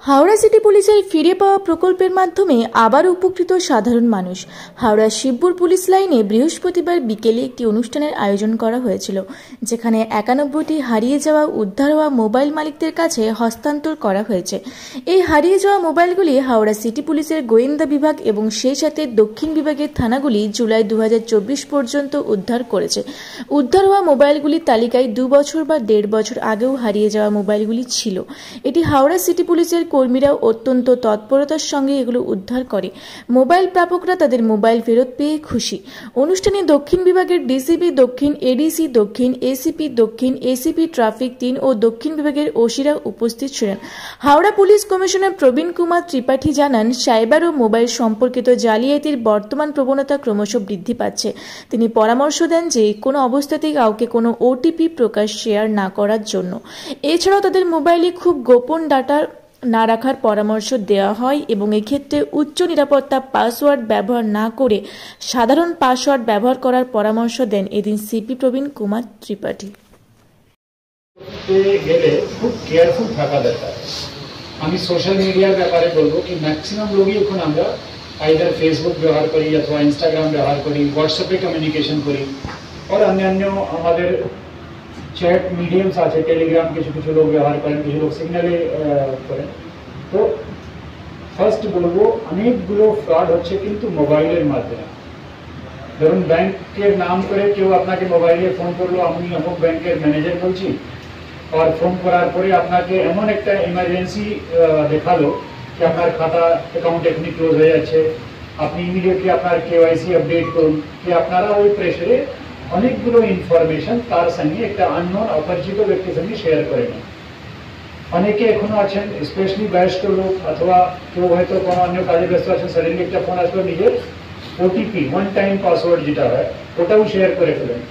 Howrah city পুলিশের ফিরে পাওয়া প্রকল্পের মাধ্যমে আবার উপকৃত সাধারণ মানুষ। হাওড়া শিবপুর পুলিশ লাইনে বৃহস্পতিবার বিকেলে একটি অনুষ্ঠানের আয়োজন করা হয়েছিল, যেখানে 91টি হারিয়ে যাওয়া উদ্ধার হওয়া মোবাইল মালিকদের কাছে হস্তান্তর করা হয়েছে। এই হারিয়ে যাওয়া মোবাইলগুলি হাওড়া সিটি পুলিশের গোয়েন্দা বিভাগ এবং সেই সাথে দক্ষিণ বিভাগের থানাগুলি জুলাই 2024 পর্যন্ত উদ্ধার করেছে। উদ্ধার হওয়া মোবাইলগুলির তালিকায় 2 বছর বা 1.5 বছর আগেও হারিয়ে যাওয়া মোবাইলগুলি ছিল। এটি হাওড়া সিটি পুলিশের কর্মীরাও অত্যন্ত তৎপরতার সঙ্গে এগুলো উদ্ধার করে। মোবাইল প্রাপকরা তাদের মোবাইল ফেরত পেয়ে খুশি। অনুষ্ঠানে দক্ষিণ বিভাগের ডিসিপি দক্ষিণ, এডিসি দক্ষিণ, এসিপি দক্ষিণ, এসিপি ট্রাফিক 3 ও দক্ষিণ বিভাগের ওসিরা উপস্থিত ছিলেন। হাওড়া পুলিশ কমিশনার প্রবীণ কুমার ত্রিপাঠী জানান, সাইবার ও মোবাইল সম্পর্কিত জালিয়াতির বর্তমান প্রবণতা ক্রমশ বৃদ্ধি পাচ্ছে। তিনি পরামর্শ দেন যে কোনো অবস্থাতেই কাউকে কোনো ওটিপি প্রকাশ শেয়ার না করার জন্য। এছাড়াও তাদের মোবাইলে খুব গোপন ডাটা না রাখার পরামর্শ দেওয়া হয় এবং এক্ষেত্রে উচ্চ নিরাপত্তা পাসওয়ার্ড ব্যবহার না করে সাধারণ পাসওয়ার্ড ব্যবহার করার পরামর্শ দেন এদিন সিপি প্রবীণ কুমার ত্রিপাঠী। খুব কেয়ারফুল থাকা দরকার। আমি সোশ্যাল মিডিয়ার ব্যাপারে বলবো কি ম্যাক্সিমাম লোকই এখন আমরা আইদার ফেসবুক ব্যবহার করি অথবা ইনস্টাগ্রাম ব্যবহার করি, হোয়াটসঅ্যাপে কমিউনিকেশন করি, আর অন্যান্য আমাদের চ্যাট মিডিয়ামস আছে, টেলিগ্রাম কিছু কিছু লোক ব্যবহার করেন, কিছু লোক সিগনালে করেন। তো ফার্স্ট বলবো অনেকগুলো ফ্রড হচ্ছে কিন্তু মোবাইলের মাধ্যমে। ধরুন ব্যাংকের নাম করে কেউ আপনাকে মোবাইলে ফোন করলো, আমি অমুক ব্যাংকের ম্যানেজার বলছি, আর ফোন করার পরে আপনাকে এমন একটা ইমার্জেন্সি দেখালো যে আপনার খাতা অ্যাকাউন্ট এখনই ক্লোজ হয়ে যাচ্ছে, আপনি ইমিডিয়েটলি আপনার কেওয়াইসি আপডেট করুন। যে আপনারা ওই প্রেসারে অনেকগুলো ইনফরমেশন তার সঙ্গে একটা আননোন অপরিচিত ব্যক্তির সঙ্গে শেয়ার করে নেন। অনেকে এখনো আছেন, স্পেশালি বয়স্ক লোক অথবা কেউ হয়তো কোনো অন্য কাজে ব্যস্ত আছেন, সাডেনলি একটা ফোন আসলো, নিজের ওটিপি ওয়ান টাইম পাসওয়ার্ড যেটা হয় ওটাও শেয়ার করে ফেলেন।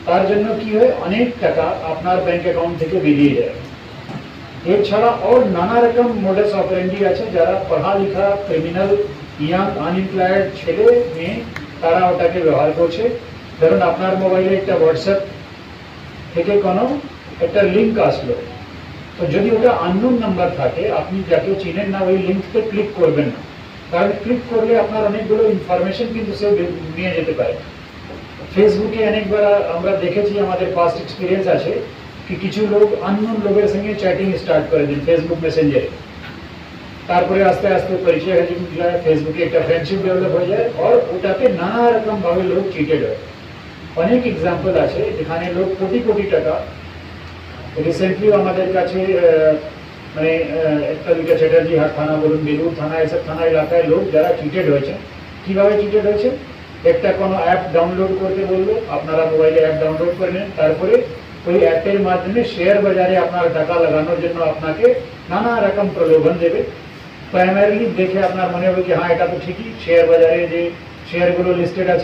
তার জন্য কি হয়, অনেক টাকা আপনার ব্যাংক অ্যাকাউন্ট থেকে বেরিয়ে যায়। এছাড়া আর নানা রকম মোডাস অপারেন্ডি আছে, যারা পড়া লেখা ক্রিমিনাল ইয়াং আনএমপ্লয়েড ছেলে মেয়ে তারা ওটাকে ব্যবহার করছে। ধরুন আপনার মোবাইলে একটা হোয়াটসঅ্যাপ থেকে কোনো একটা লিঙ্ক আসলো, তো যদি ওটা আননোন নাম্বার থাকে, আপনি যাকে চিনেন না ওই লিঙ্কতে ক্লিক করবেন না, কারণ ক্লিক করলে আপনার অনেকগুলো ইনফরমেশন কিন্তু সে নিয়ে যেতে পারে। ফেসবুকে অনেকবার আমরা দেখেছি, আমাদের পাস্ট এক্সপিরিয়েন্স আছে কি কিছু লোক আননোন লোকের সঙ্গে চ্যাটিং স্টার্ট করে দেন ফেসবুক মেসেঞ্জারে, তারপরে আস্তে আস্তে পরিচয় হয়ে যায়, ফেসবুকে একটা ফ্রেন্ডশিপ ডেভেলপ হয়ে যায়, আর ওটাতে নানা রকম ভাবে লোক চিটেড হয়। অনেক এক্সাম্পল আছে যেখানে লোক কোটি কোটি টাকা, রিসেন্টলি আমাদের কাছে মানে একটা দুটা চ্যাটার্জি হাট থানা বলুন, বেলুর থানা, এসব থানা এলাকায় লোক যারা চিটেড হয়েছে। কিভাবে চিটেড হয়েছে, একটা কোনো অ্যাপ ডাউনলোড করতে বলবো, আপনারা মোবাইলে অ্যাপ ডাউনলোড করে নেন, তারপরে ওই অ্যাপের মাধ্যমে শেয়ার বাজারে আপনার টাকা লাগানোর জন্য আপনাকে নানা রকম প্রলোভন দেবে। প্রাইমারিলি দেখে আপনার মনে হবে কি হ্যাঁ এটা তো ঠিকই, শেয়ার বাজারে যে শেয়ারগুলো লিস্টেড আছে